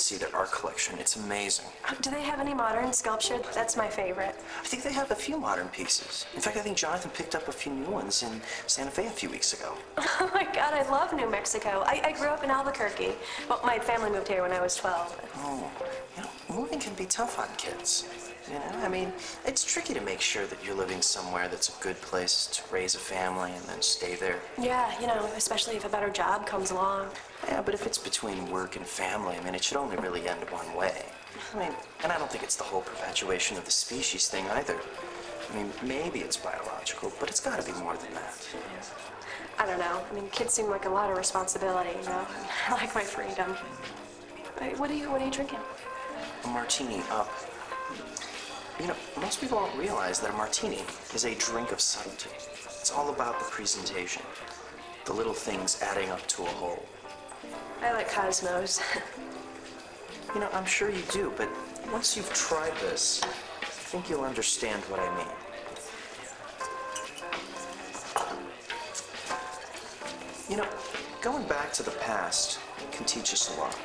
see their art collection. It's amazing. Do they have any modern sculpture? That's my favorite. I think they have a few modern pieces. In fact, I think Jonathan picked up a few new ones in Santa Fe a few weeks ago. Oh my God, I love New Mexico. I grew up in Albuquerque. Well, my family moved here when I was 12. Oh, you know, moving can be tough on kids. You know, I mean, it's tricky to make sure that you're living somewhere that's a good place to raise a family and then stay there. Yeah, you know, especially if a better job comes along. Yeah, but if it's between work and family, I mean, it should only really end one way. I mean, and I don't think it's the whole perpetuation of the species thing either. I mean, maybe it's biological, but it's got to be more than that. I don't know. I mean, kids seem like a lot of responsibility, you know? I like my freedom. Wait, what are you drinking? A martini. You know, most people don't realize that a martini is a drink of subtlety. It's all about the presentation, the little things adding up to a whole. I like Cosmos. You know, I'm sure you do, but once you've tried this, I think you'll understand what I mean. You know, going back to the past can teach us a lot.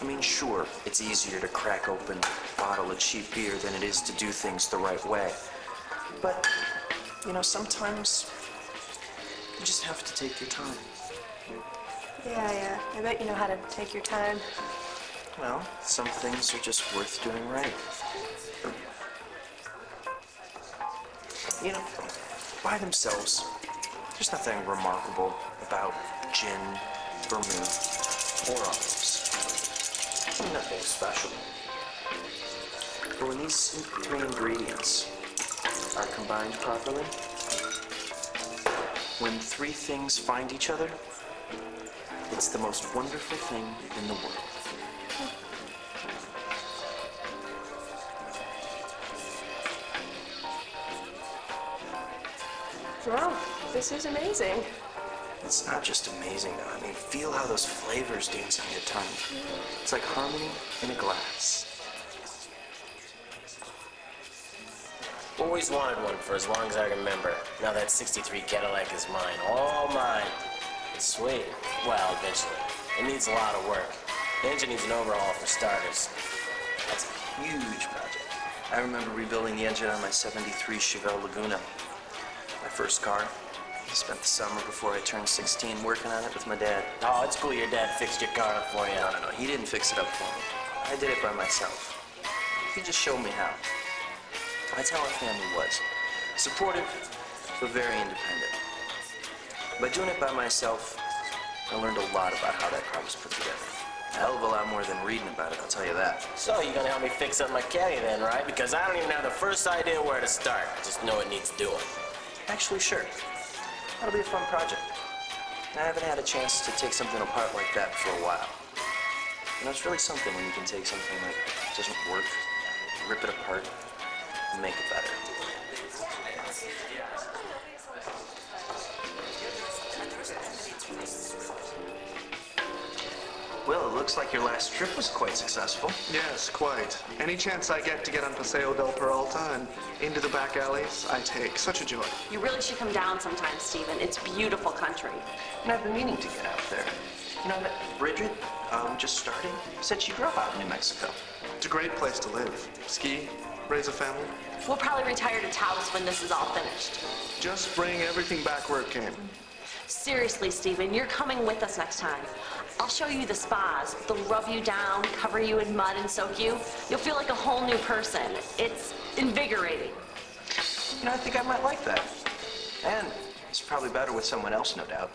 I mean, sure, it's easier to crack open a bottle of cheap beer than it is to do things the right way. But, you know, sometimes you just have to take your time. Yeah. I bet you know how to take your time. Well, some things are just worth doing right. You know, by themselves, there's nothing remarkable about gin, vermouth, or olives. Nothing special. But when these three ingredients are combined properly, when three things find each other, it's the most wonderful thing in the world. Wow, this is amazing. It's not just amazing, though. I mean, feel how those flavors dance on your tongue. It's like harmony in a glass. Always wanted one for as long as I remember. Now that 63 Cadillac is mine, all mine. It's sweet. Well, eventually. It needs a lot of work. The engine needs an overhaul for starters. That's a huge project. I remember rebuilding the engine on my '73 Chevelle Laguna. My first car. I spent the summer before I turned 16 working on it with my dad. Oh, it's cool your dad fixed your car up for you. No. He didn't fix it up for me. I did it by myself. He just showed me how. That's how our family was. Supportive, but very independent. By doing it by myself, I learned a lot about how that car was put together. A hell of a lot more than reading about it, I'll tell you that. So, you're gonna help me fix up my caddy then, right? Because I don't even have the first idea where to start. I just know it needs doing. Actually, sure. That'll be a fun project. I haven't had a chance to take something apart like that for a while. You know, it's really something when you can take something that doesn't work, rip it apart, and make it better. Well, it looks like your last trip was quite successful. Yes, quite. Any chance I get to get on Paseo del Peralta and into the back alleys, I take. Such a joy. You really should come down sometime, Stephen. It's beautiful country. And I've been meaning to get out there. You know, that Bridget, just starting, said she grew up out in New Mexico. It's a great place to live. Ski, raise a family. We'll probably retire to Taos when this is all finished. Just bring everything back where it came. Seriously, Stephen, you're coming with us next time. I'll show you the spas. They'll rub you down, cover you in mud, and soak you. You'll feel like a whole new person. It's invigorating. You know, I think I might like that. And it's probably better with someone else, no doubt.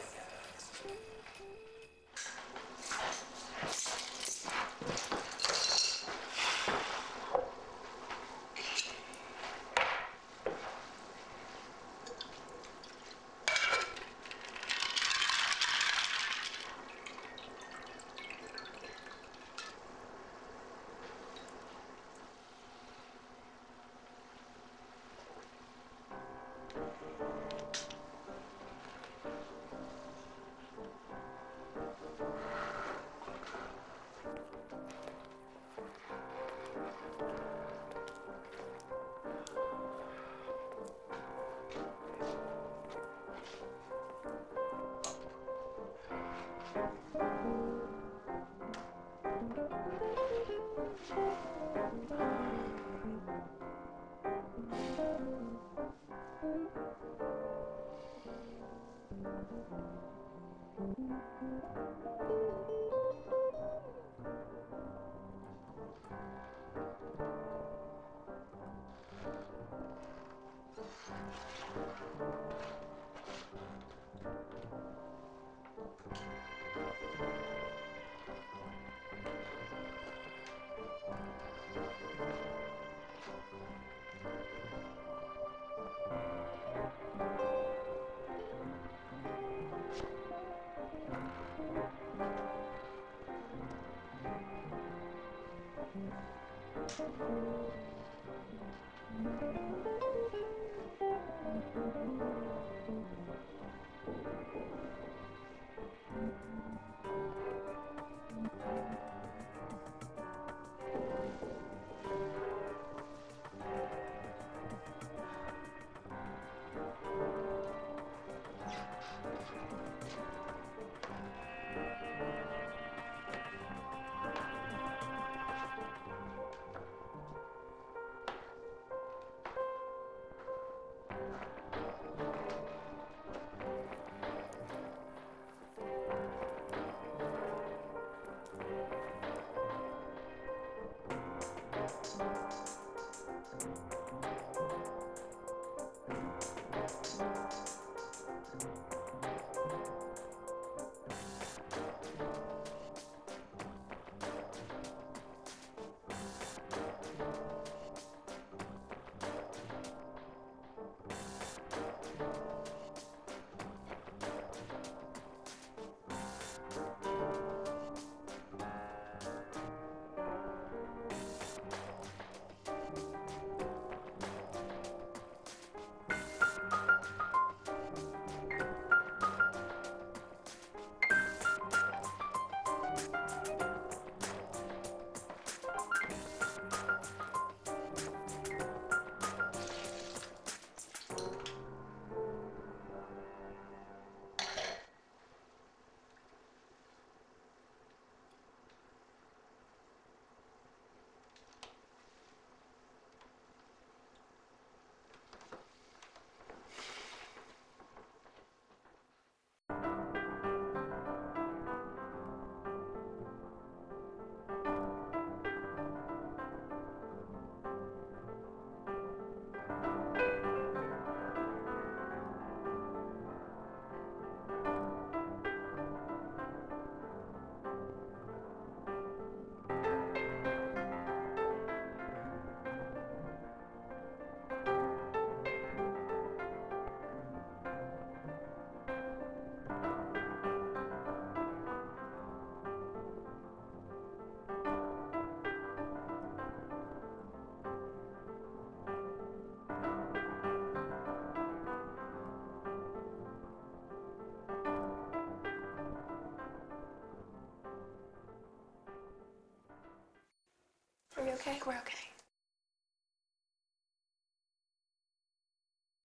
Are you okay? We're okay.